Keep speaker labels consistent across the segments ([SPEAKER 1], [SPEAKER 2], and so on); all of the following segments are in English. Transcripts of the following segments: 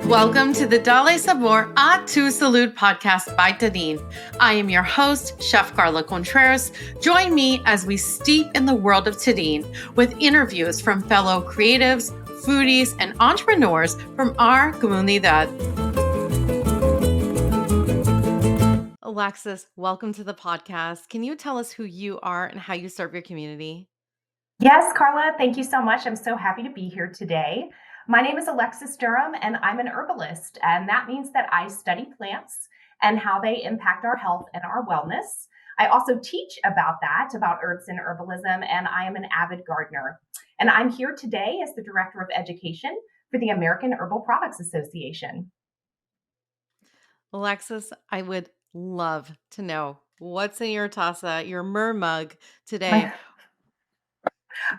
[SPEAKER 1] Welcome to the Dale Sabor a Tu Salud podcast by Tadin. I am your host, Chef Carla Contreras. Join me as we steep in the world of Tadin with interviews from fellow creatives, foodies, and entrepreneurs from our comunidad. Alexis, welcome to the podcast. Can you tell us who you are and how you serve your community?
[SPEAKER 2] Yes, Carla, thank you so much. I'm so happy to be here today. My name is Alexis Durham, and I'm an herbalist. And that means that I study plants and how they impact our health and our wellness. I also teach about that, about herbs and herbalism, and I am an avid gardener. And I'm here today as the Director of Education for the American Herbal Products Association.
[SPEAKER 1] Alexis, I would love to know what's in your taza, your mug today.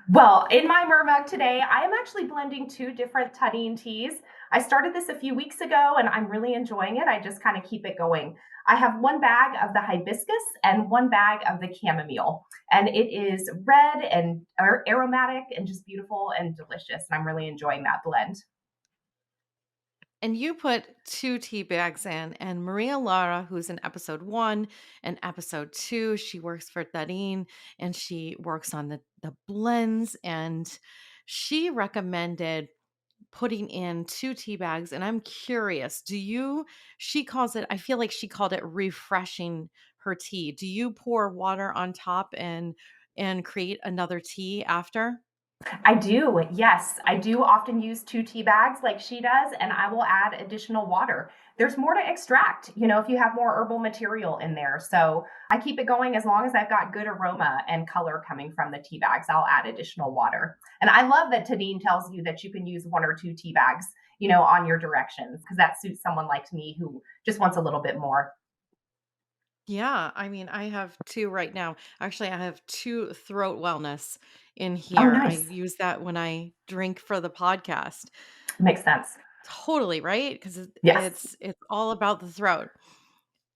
[SPEAKER 2] Well, in my mug today, I am actually blending two different Tadin teas. I started this a few weeks ago and I'm really enjoying it. I just kind of keep it going. I have one bag of the hibiscus and one bag of the chamomile. And it is red and aromatic and just beautiful and delicious. And I'm really enjoying that blend.
[SPEAKER 1] And you put 2 tea bags in, and Maria Lara, who's in episode 1 and episode 2, she works for Tadin and she works on the blends, and she recommended putting in 2 tea bags. And I'm curious, she calls it, I feel like she called it refreshing her tea. Do you pour water on top and create another tea after?
[SPEAKER 2] I do. Yes, I do often use 2 tea bags like she does, and I will add additional water. There's more to extract, if you have more herbal material in there. So I keep it going as long as I've got good aroma and color coming from the tea bags. I'll add additional water. And I love that Tadin tells you that you can use 1 or 2 tea bags, on your directions, because that suits someone like me who just wants a little bit more.
[SPEAKER 1] Yeah, I mean, I have 2 right now. Actually, I have 2 throat wellness in
[SPEAKER 2] Oh,
[SPEAKER 1] here. I
[SPEAKER 2] nice.
[SPEAKER 1] use that when I drink for the podcast.
[SPEAKER 2] Makes sense.
[SPEAKER 1] Totally, right? 'Cause
[SPEAKER 2] Yes.
[SPEAKER 1] it's all about the throat.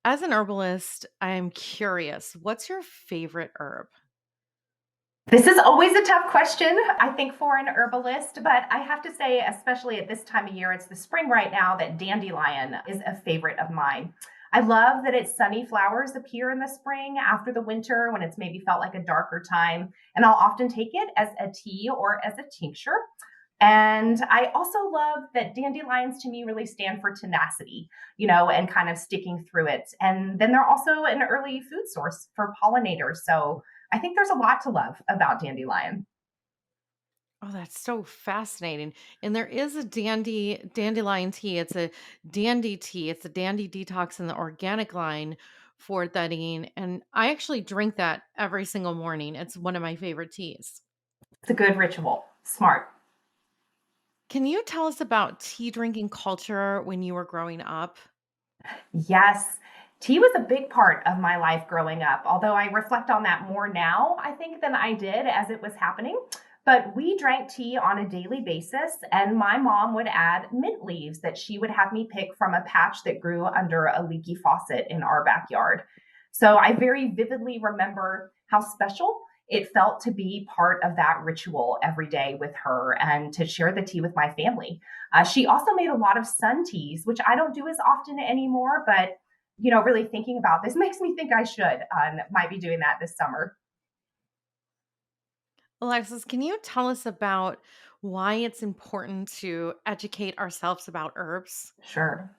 [SPEAKER 1] As an herbalist, I'm curious, what's your favorite herb?
[SPEAKER 2] This is always a tough question, I think, for an herbalist, but I have to say, especially at this time of year, it's the spring right now, that dandelion is a favorite of mine. I love that its sunny flowers appear in the spring after the winter when it's maybe felt like a darker time. And I'll often take it as a tea or as a tincture. And I also love that dandelions to me really stand for tenacity, and kind of sticking through it. And then they're also an early food source for pollinators. So I think there's a lot to love about dandelion.
[SPEAKER 1] Oh, that's so fascinating. And there is a dandelion tea. It's a dandy tea. It's a dandy detox in the organic line for Tadine. And I actually drink that every single morning. It's one of my favorite teas.
[SPEAKER 2] It's a good ritual. Smart.
[SPEAKER 1] Can you tell us about tea drinking culture when you were growing up?
[SPEAKER 2] Yes. Tea was a big part of my life growing up, although I reflect on that more now, I think, than I did as it was happening. But we drank tea on a daily basis, and my mom would add mint leaves that she would have me pick from a patch that grew under a leaky faucet in our backyard. So I very vividly remember how special it felt to be part of that ritual every day with her and to share the tea with my family. She also made a lot of sun teas, which I don't do as often anymore, but really thinking about this makes me think I should. Might be doing that this summer.
[SPEAKER 1] Alexis, can you tell us about why it's important to educate ourselves about herbs?
[SPEAKER 2] Sure.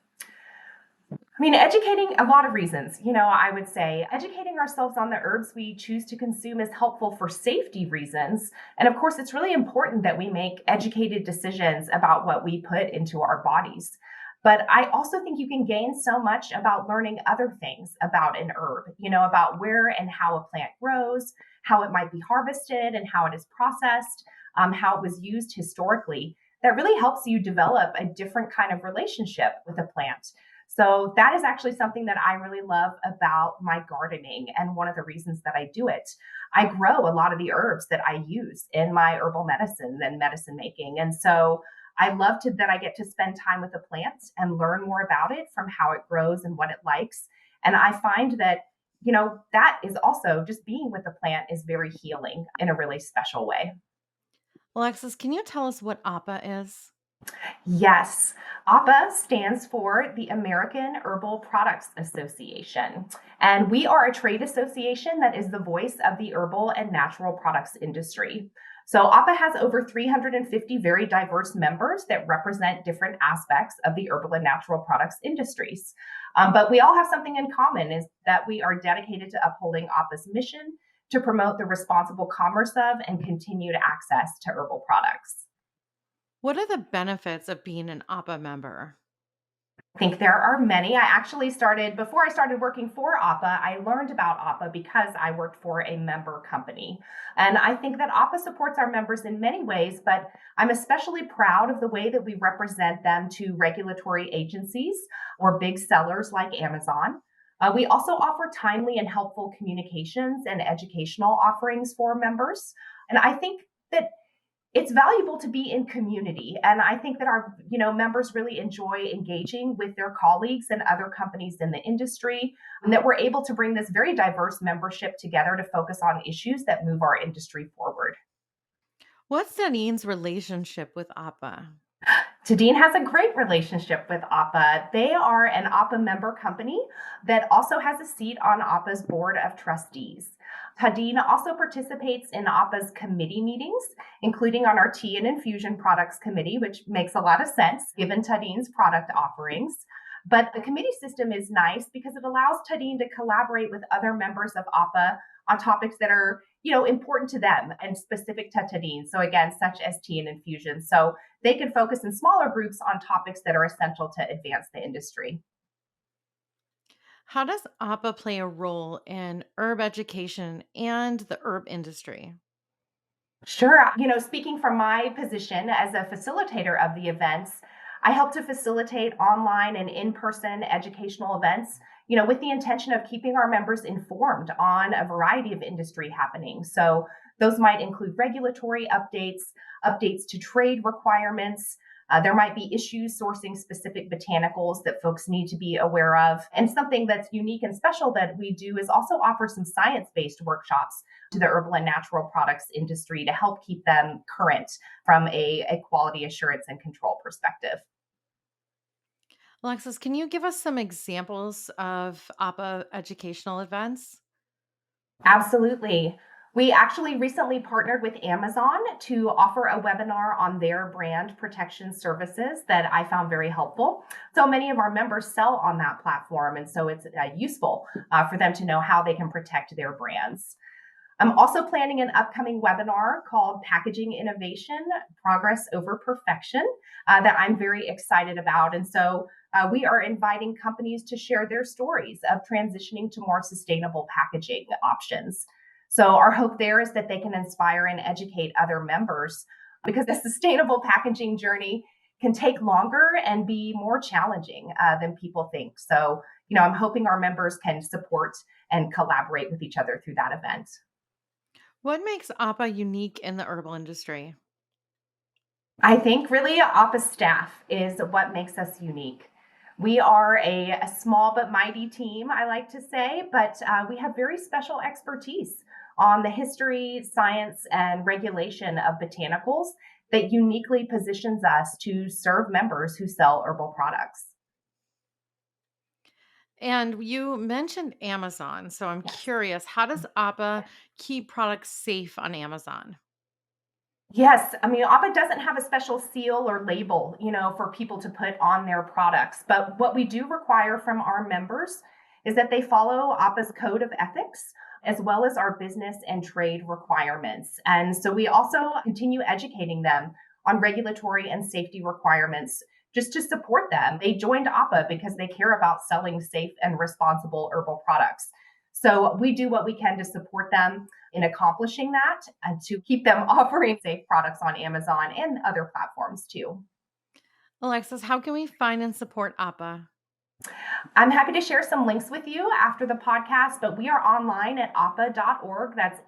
[SPEAKER 2] I mean, educating a lot of reasons. I would say educating ourselves on the herbs we choose to consume is helpful for safety reasons. And of course, it's really important that we make educated decisions about what we put into our bodies. But I also think you can gain so much about learning other things about an herb, about where and how a plant grows, how it might be harvested and how it is processed, how it was used historically. That really helps you develop a different kind of relationship with a plant. So that is actually something that I really love about my gardening and one of the reasons that I do it. I grow a lot of the herbs that I use in my herbal medicine and medicine making. And so I love to that I get to spend time with the plants and learn more about it from how it grows and what it likes. And I find that, that is also just being with the plant is very healing in a really special way.
[SPEAKER 1] Alexis, can you tell us what APA is?
[SPEAKER 2] Yes, AHPA stands for the American Herbal Products Association. And we are a trade association that is the voice of the herbal and natural products industry. So AHPA has over 350 very diverse members that represent different aspects of the herbal and natural products industries. But we all have something in common is that we are dedicated to upholding AHPA's mission to promote the responsible commerce of and continued access to herbal products.
[SPEAKER 1] What are the benefits of being an APA member?
[SPEAKER 2] I think there are many. I actually started, before I started working for APA, I learned about APA because I worked for a member company. And I think that APA supports our members in many ways, but I'm especially proud of the way that we represent them to regulatory agencies or big sellers like Amazon. We also offer timely and helpful communications and educational offerings for members. And I think that it's valuable to be in community, and I think that our members really enjoy engaging with their colleagues and other companies in the industry, and that we're able to bring this very diverse membership together to focus on issues that move our industry forward.
[SPEAKER 1] What's Tadin's relationship with APA?
[SPEAKER 2] Tadin has a great relationship with APA. They are an APA member company that also has a seat on APA's board of trustees. Tadin also participates in APA's committee meetings, including on our tea and infusion products committee, which makes a lot of sense given Tadin's product offerings. But the committee system is nice because it allows Tadin to collaborate with other members of APA on topics that are, important to them and specific to Tadin. So again, such as tea and infusion. So they can focus in smaller groups on topics that are essential to advance the industry.
[SPEAKER 1] How does APA play a role in herb education and the herb industry?
[SPEAKER 2] Sure. Speaking from my position as a facilitator of the events, I help to facilitate online and in person educational events, with the intention of keeping our members informed on a variety of industry happenings. So those might include regulatory updates, updates to trade requirements. There might be issues sourcing specific botanicals that folks need to be aware of. And something that's unique and special that we do is also offer some science based workshops to the herbal and natural products industry to help keep them current from a quality assurance and control perspective.
[SPEAKER 1] Alexis, can you give us some examples of APA educational events?
[SPEAKER 2] Absolutely. We actually recently partnered with Amazon to offer a webinar on their brand protection services that I found very helpful. So many of our members sell on that platform, and so it's useful for them to know how they can protect their brands. I'm also planning an upcoming webinar called Packaging Innovation Progress Over Perfection that I'm very excited about. And so we are inviting companies to share their stories of transitioning to more sustainable packaging options. So our hope there is that they can inspire and educate other members because the sustainable packaging journey can take longer and be more challenging than people think. So, I'm hoping our members can support and collaborate with each other through that event.
[SPEAKER 1] What makes APA unique in the herbal industry?
[SPEAKER 2] I think really Office staff is what makes us unique. We are a small but mighty team, I like to say, but we have very special expertise on the history, science, and regulation of botanicals that uniquely positions us to serve members who sell herbal products.
[SPEAKER 1] And you mentioned Amazon. So I'm
[SPEAKER 2] Yes.
[SPEAKER 1] curious, how does APA keep products safe on Amazon?
[SPEAKER 2] Yes, I mean, APA doesn't have a special seal or label, for people to put on their products. But what we do require from our members is that they follow APA's code of ethics as well as our business and trade requirements. And so we also continue educating them on regulatory and safety requirements just to support them. They joined APA because they care about selling safe and responsible herbal products. So we do what we can to support them in accomplishing that and to keep them offering safe products on Amazon and other platforms too.
[SPEAKER 1] Alexis, how can we find and support APA?
[SPEAKER 2] I'm happy to share some links with you after the podcast, but we are online at appa.org. That's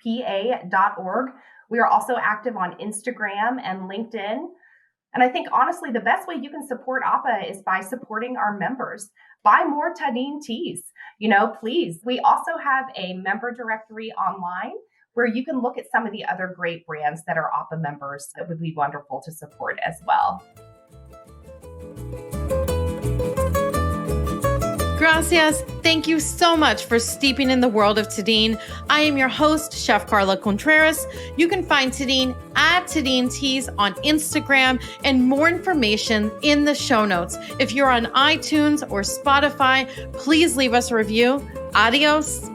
[SPEAKER 2] AHPA.org. We are also active on Instagram and LinkedIn. And I think honestly, the best way you can support APA is by supporting our members. Buy more Tadin teas, please. We also have a member directory online where you can look at some of the other great brands that are AHPA members that would be wonderful to support as well.
[SPEAKER 1] Gracias. Thank you so much for steeping in the world of Tadin. I am your host, Chef Carla Contreras. You can find Tadin at Tadin Teas on Instagram and more information in the show notes. If you're on iTunes or Spotify, please leave us a review. Adios.